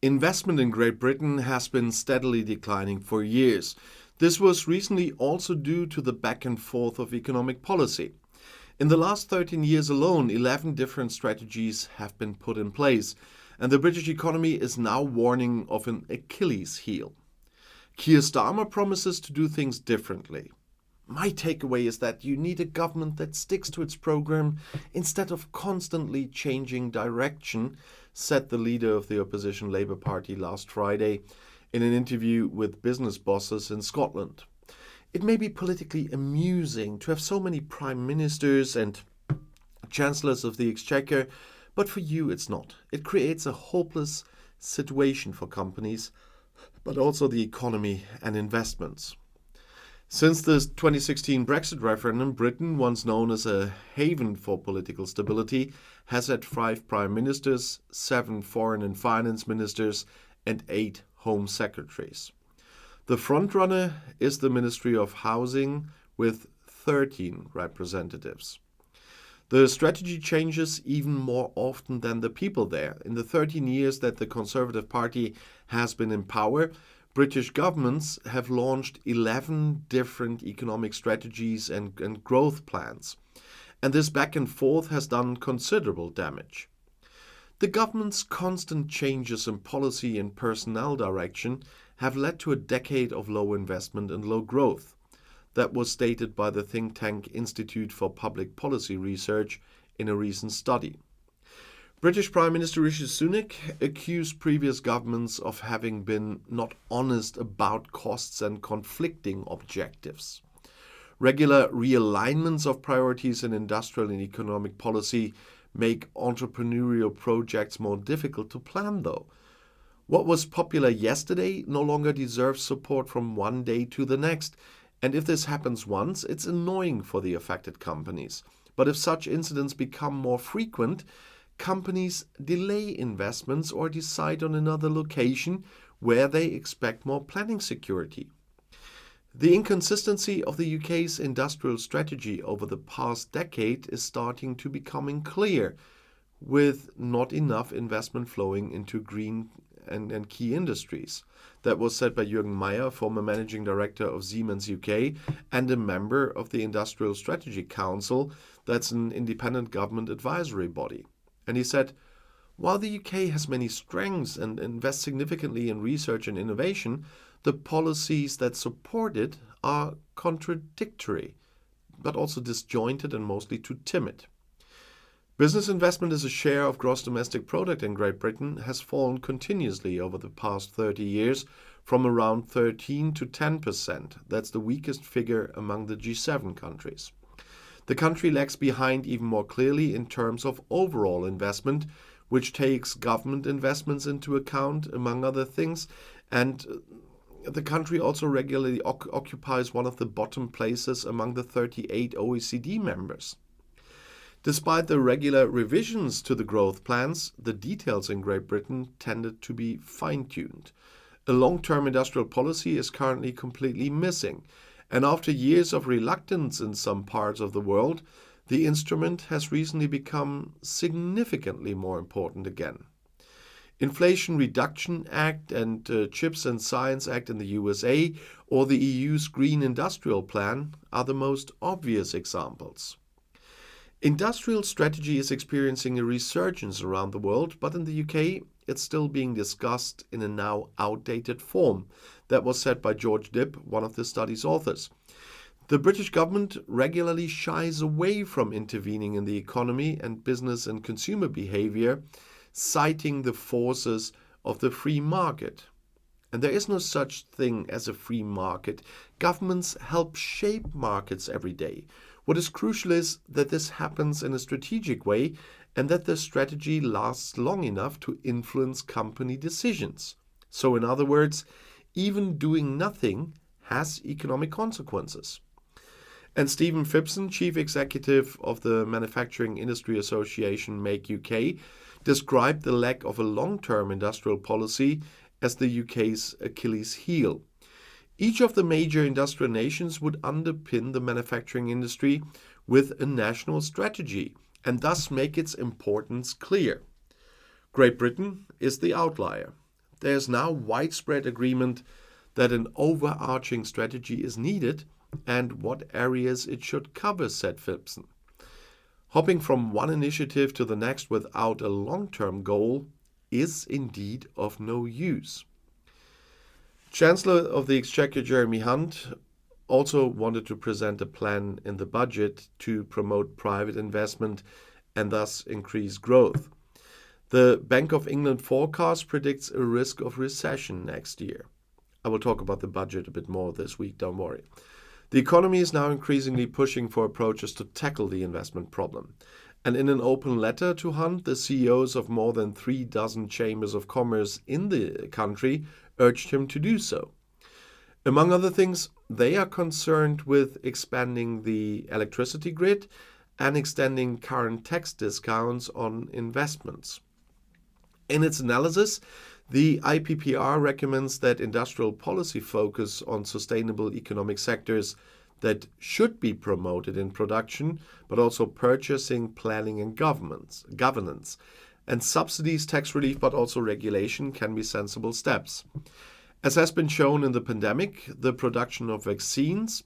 Investment in Great Britain has been steadily declining for years. This was recently also due to the back and forth of economic policy. In the last 13 years alone, 11 different strategies have been put in place, and the British economy is now warning of an Achilles heel. Keir Starmer promises to do things differently. My takeaway is that you need a government that sticks to its program instead of constantly changing direction, said the leader of the opposition Labour Party last Friday in an interview with business bosses in Scotland. It may be politically amusing to have so many prime ministers and chancellors of the exchequer, but for you it's not. It creates a hopeless situation for companies, but also the economy and investments. Since the 2016 Brexit referendum, Britain, once known as a haven for political stability, has had 5 prime ministers, 7 foreign and finance ministers, and 8 home secretaries. The frontrunner is the Ministry of Housing with 13 representatives. The strategy changes even more often than the people there. In the 13 years that the Conservative Party has been in power, British governments have launched 11 different economic strategies and growth plans. And this back and forth has done considerable damage. The government's constant changes in policy and personnel direction have led to a decade of low investment and low growth. That was stated by the think tank Institute for Public Policy Research in a recent study. British Prime Minister Rishi Sunak accused previous governments of having been not honest about costs and conflicting objectives. Regular realignments of priorities in industrial and economic policy make entrepreneurial projects more difficult to plan, though. What was popular yesterday no longer deserves support from one day to the next, and if this happens once, it's annoying for the affected companies. But if such incidents become more frequent, companies delay investments or decide on another location where they expect more planning security. The inconsistency of the UK's industrial strategy over the past decade is starting to becoming clear, with not enough investment flowing into green and key industries. That was said by Jürgen Meyer, former managing director of Siemens UK and a member of the Industrial Strategy Council, that's an independent government advisory body. And he said, while the UK has many strengths and invests significantly in research and innovation, the policies that support it are contradictory, but also disjointed and mostly too timid. Business investment as a share of gross domestic product in Great Britain has fallen continuously over the past 30 years from around 13 to 10%. That's the weakest figure among the G7 countries. The country lags behind even more clearly in terms of overall investment, which takes government investments into account, among other things, and the country also regularly occupies one of the bottom places among the 38 OECD members. Despite the regular revisions to the growth plans, the details in Great Britain tended to be fine-tuned. A long-term industrial policy is currently completely missing, and after years of reluctance in some parts of the world, the instrument has recently become significantly more important again. Inflation Reduction Act and Chips and Science Act in the USA or the EU's Green Industrial Plan are the most obvious examples. Industrial strategy is experiencing a resurgence around the world, but in the UK it's still being discussed in a now outdated form. That was said by George Dibb, one of the study's authors. The British government regularly shies away from intervening in the economy and business and consumer behavior, citing the forces of the free market. And there is no such thing as a free market. Governments help shape markets every day. What is crucial is that this happens in a strategic way and that the strategy lasts long enough to influence company decisions. So in other words, even doing nothing has economic consequences. And Stephen Phipson, chief executive of the Manufacturing Industry Association Make UK, described the lack of a long-term industrial policy as the UK's Achilles heel. Each of the major industrial nations would underpin the manufacturing industry with a national strategy and thus make its importance clear. Great Britain is the outlier. there is now widespread agreement that an overarching strategy is needed and what areas it should cover, said Phipson. Hopping from one initiative to the next without a long-term goal is indeed of no use. Chancellor of the Exchequer Jeremy Hunt also wanted to present a plan in the budget to promote private investment and thus increase growth. The Bank of England forecast predicts a risk of recession next year. I will talk about the budget a bit more this week, don't worry. The economy is now increasingly pushing for approaches to tackle the investment problem. And in an open letter to Hunt, the CEOs of more than 36 chambers of commerce in the country urged him to do so. Among other things, they are concerned with expanding the electricity grid and extending current tax discounts on investments. In its analysis, the IPPR recommends that industrial policy focus on sustainable economic sectors that should be promoted in production, but also purchasing, planning, and governance. And subsidies, tax relief, but also regulation can be sensible steps. As has been shown in the pandemic, the production of vaccines,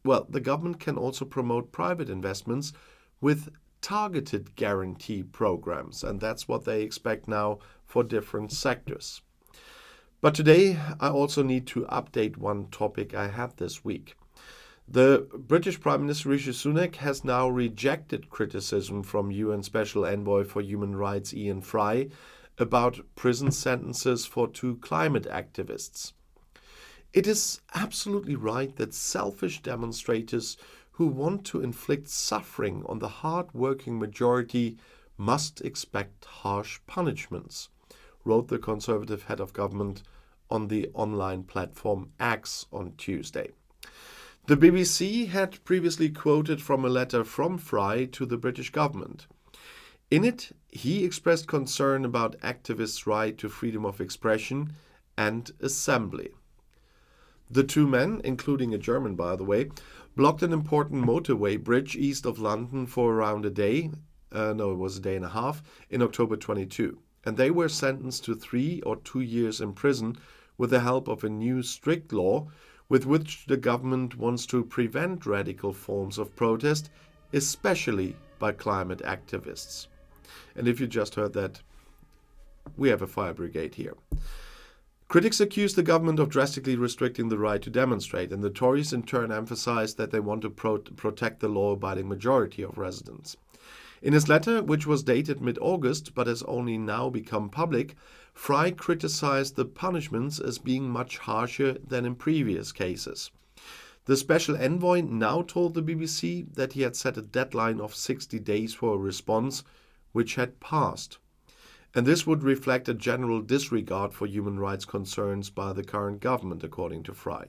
the government can also promote private investments with targeted guarantee programs, and that's what they expect now for different sectors. But today, I also need to update one topic I had this week. The British Prime Minister Rishi Sunak has now rejected criticism from UN Special Envoy for Human Rights Ian Fry about prison sentences for 2 climate activists. It is absolutely right that selfish demonstrators who want to inflict suffering on the hard-working majority must expect harsh punishments, wrote the Conservative head of government on the online platform X on Tuesday. The BBC had previously quoted from a letter from Fry to the British government. In it, he expressed concern about activists' right to freedom of expression and assembly. The 2 men, including a German by the way, blocked an important motorway bridge east of London for around a day, it was a day and a half, in October 22. And they were sentenced to 3 or 2 years in prison with the help of a new strict law with which the government wants to prevent radical forms of protest, especially by climate activists. And if you just heard that, we have a fire brigade here. Critics accuse the government of drastically restricting the right to demonstrate, and the Tories in turn emphasized that they want to protect the law-abiding majority of residents. In his letter, which was dated mid-August but has only now become public, Fry criticized the punishments as being much harsher than in previous cases. The special envoy now told the BBC that he had set a deadline of 60 days for a response, which had passed. And this would reflect a general disregard for human rights concerns by the current government, according to Fry.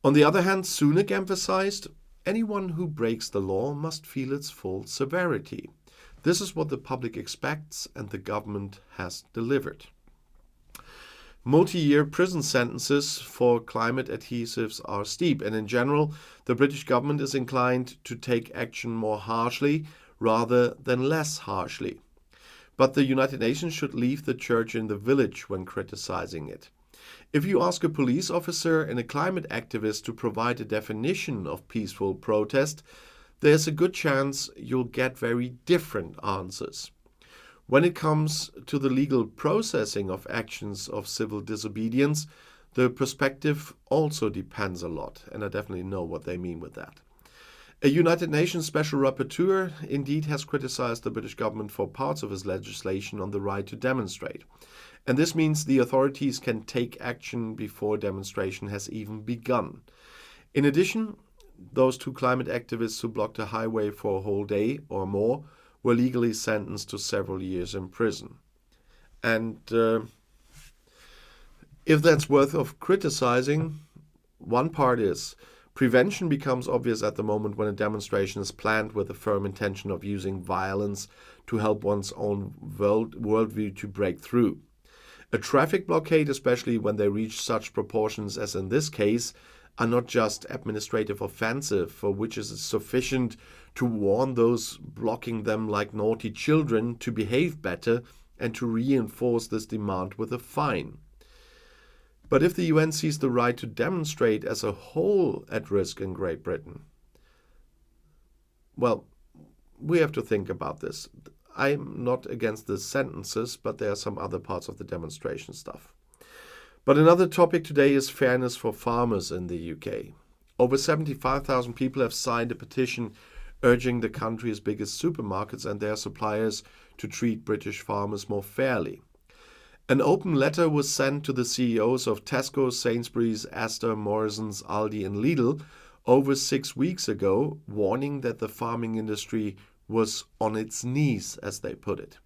On the other hand, Sunak emphasized, anyone who breaks the law must feel its full severity. This is what the public expects, and the government has delivered. Multi-year prison sentences for climate adhesives are steep, and in general, the British government is inclined to take action more harshly rather than less harshly. But the United Nations should leave the church in the village when criticizing it. If you ask a police officer and a climate activist to provide a definition of peaceful protest, there's a good chance you'll get very different answers. When it comes to the legal processing of actions of civil disobedience, the perspective also depends a lot, and I definitely know what they mean with that. A United Nations Special Rapporteur indeed has criticized the British government for parts of his legislation on the right to demonstrate. And this means the authorities can take action before demonstration has even begun. In addition, those 2 climate activists who blocked a highway for a whole day or more were legally sentenced to several years in prison. And if that's worth of criticizing, one part is prevention becomes obvious at the moment when a demonstration is planned with a firm intention of using violence to help one's own worldview to break through. A traffic blockade, especially when they reach such proportions as in this case, are not just administrative offensive, for which it is sufficient to warn those blocking them like naughty children to behave better and to reinforce this demand with a fine. But if the UN sees the right to demonstrate as a whole at risk in Great Britain, well, we have to think about this. I'm not against the sentences, but there are some other parts of the demonstration stuff. But another topic today is fairness for farmers in the UK. Over 75,000 people have signed a petition urging the country's biggest supermarkets and their suppliers to treat British farmers more fairly. An open letter was sent to the CEOs of Tesco, Sainsbury's, Asda, Morrisons, Aldi and Lidl over 6 weeks ago, warning that the farming industry was on its knees, as they put it.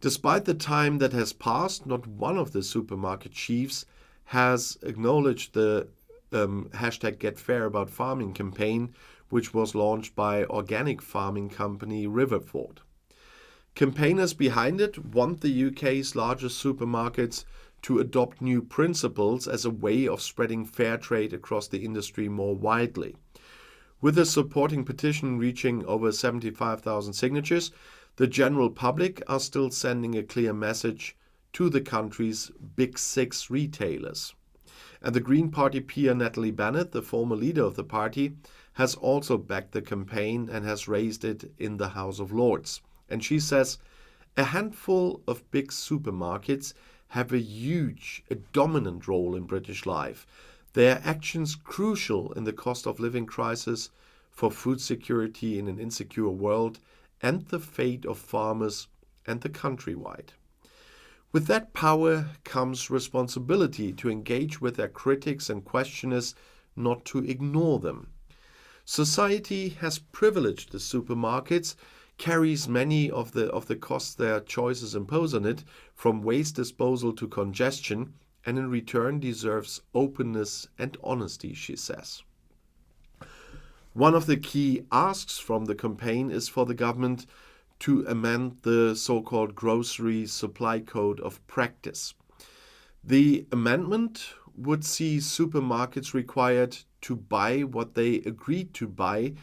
Despite the time that has passed, not one of the supermarket chiefs has acknowledged the hashtag Get Fair About Farming campaign, which was launched by organic farming company Riverford. Campaigners behind it want the UK's largest supermarkets to adopt new principles as a way of spreading fair trade across the industry more widely. With a supporting petition reaching over 75,000 signatures, the general public are still sending a clear message to the country's big six retailers. And the Green Party peer Natalie Bennett, the former leader of the party, has also backed the campaign and has raised it in the House of Lords. And she says, a handful of big supermarkets have a dominant role in British life. Their actions crucial in the cost of living crisis, for food security in an insecure world, and the fate of farmers and the countrywide. With that power comes responsibility to engage with their critics and questioners, not to ignore them. Society has privileged the supermarkets, carries many of the costs their choices impose on it, from waste disposal to congestion, and in return deserves openness and honesty, she says. One of the key asks from the campaign is for the government to amend the so-called Grocery Supply Code of Practice. The amendment would see supermarkets required to buy what they agreed to buy,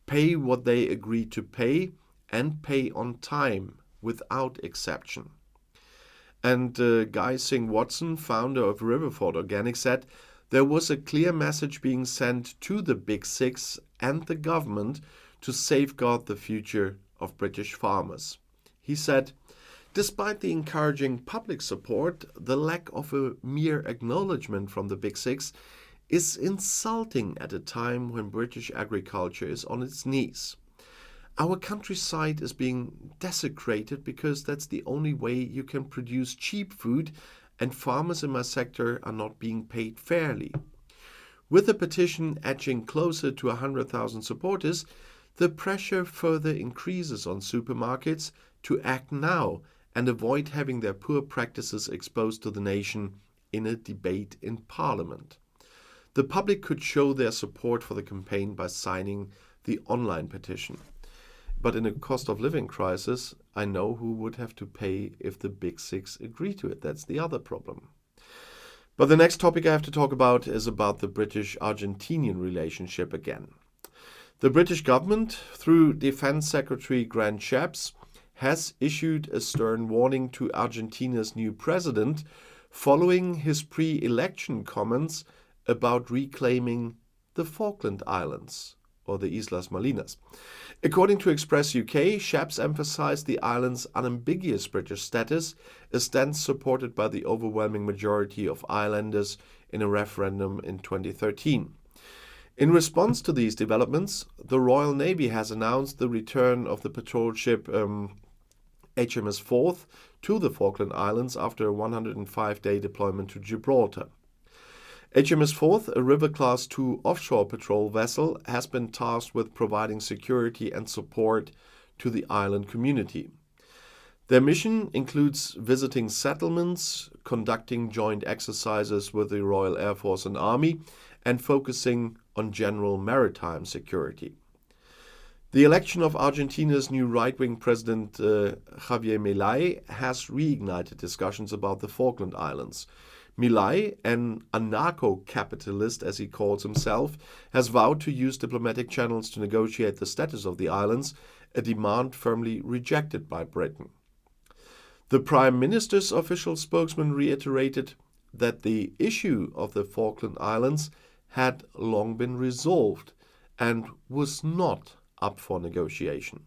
pay what they agreed to pay, and pay on time without exception. And Guy Singh-Watson, founder of Riverford Organic, said there was a clear message being sent to the Big Six and the government to safeguard the future of British farmers. He said, despite the encouraging public support, the lack of a mere acknowledgement from the Big Six is insulting at a time when British agriculture is on its knees. Our countryside is being desecrated because that's the only way you can produce cheap food, and farmers in my sector are not being paid fairly. With the petition edging closer to 100,000 supporters, the pressure further increases on supermarkets to act now and avoid having their poor practices exposed to the nation in a debate in Parliament. The public could show their support for the campaign by signing the online petition. But in a cost of living crisis, I know who would have to pay if the Big Six agree to it. That's the other problem. But the next topic I have to talk about is about the British-Argentinian relationship again. The British government, through Defense Secretary Grant Shapps, has issued a stern warning to Argentina's new president following his pre-election comments about reclaiming the Falkland Islands, or the Islas Malvinas. According to Express UK, Shapps emphasized the island's unambiguous British status, a stance supported by the overwhelming majority of islanders in a referendum in 2013. In response to these developments, the Royal Navy has announced the return of the patrol ship HMS Forth to the Falkland Islands after a 105-day deployment to Gibraltar. HMS Forth, a River Class II offshore patrol vessel, has been tasked with providing security and support to the island community. Their mission includes visiting settlements, conducting joint exercises with the Royal Air Force and Army, and focusing on general maritime security. The election of Argentina's new right-wing president, Javier Milei, has reignited discussions about the Falkland Islands. Milei, an anarcho-capitalist as he calls himself, has vowed to use diplomatic channels to negotiate the status of the islands, a demand firmly rejected by Britain. The Prime Minister's official spokesman reiterated that the issue of the Falkland Islands had long been resolved and was not up for negotiation.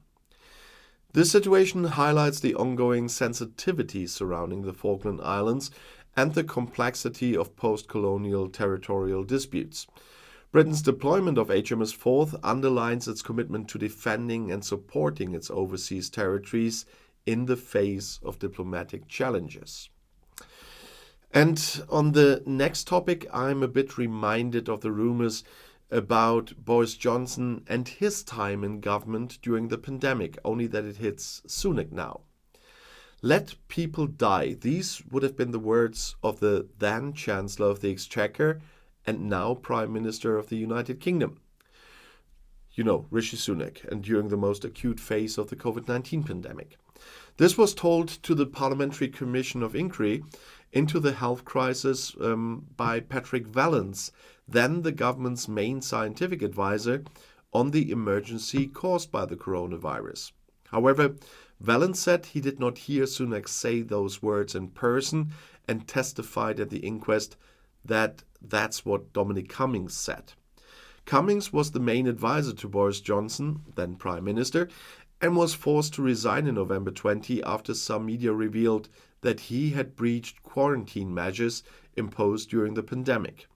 This situation highlights the ongoing sensitivity surrounding the Falkland Islands and the complexity of post-colonial territorial disputes. Britain's deployment of HMS Forth underlines its commitment to defending and supporting its overseas territories in the face of diplomatic challenges. And on the next topic, I'm a bit reminded of the rumors about Boris Johnson and his time in government during the pandemic, only that it hits Sunak now. Let people die. These would have been the words of the then Chancellor of the Exchequer and now Prime Minister of the United Kingdom. You know, Rishi Sunak, and during the most acute phase of the COVID-19 pandemic. This was told to the Parliamentary Commission of Inquiry into the health crisis by Patrick Vallance, then the government's main scientific advisor on the emergency caused by the coronavirus. However, Vallance said he did not hear Sunak say those words in person and testified at the inquest that that's what Dominic Cummings said. Cummings was the main advisor to Boris Johnson, then Prime Minister, and was forced to resign in November 20 after some media revealed that he had breached quarantine measures imposed during the pandemic.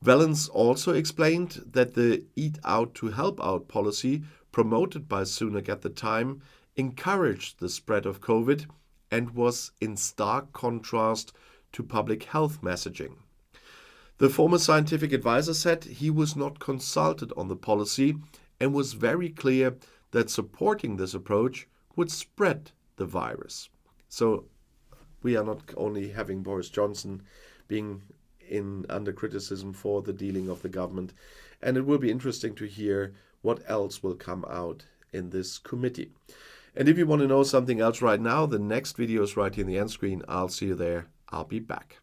Vallance also explained that the Eat Out to Help Out policy promoted by Sunak at the time encouraged the spread of COVID and was in stark contrast to public health messaging. The former scientific advisor said he was not consulted on the policy and was very clear that supporting this approach would spread the virus. So we are not only having Boris Johnson being under criticism for the dealing of the government, and it will be interesting to hear what else will come out in this committee. And if you want to know something else right now, the next video is right here in the end screen. I'll see you there. I'll be back.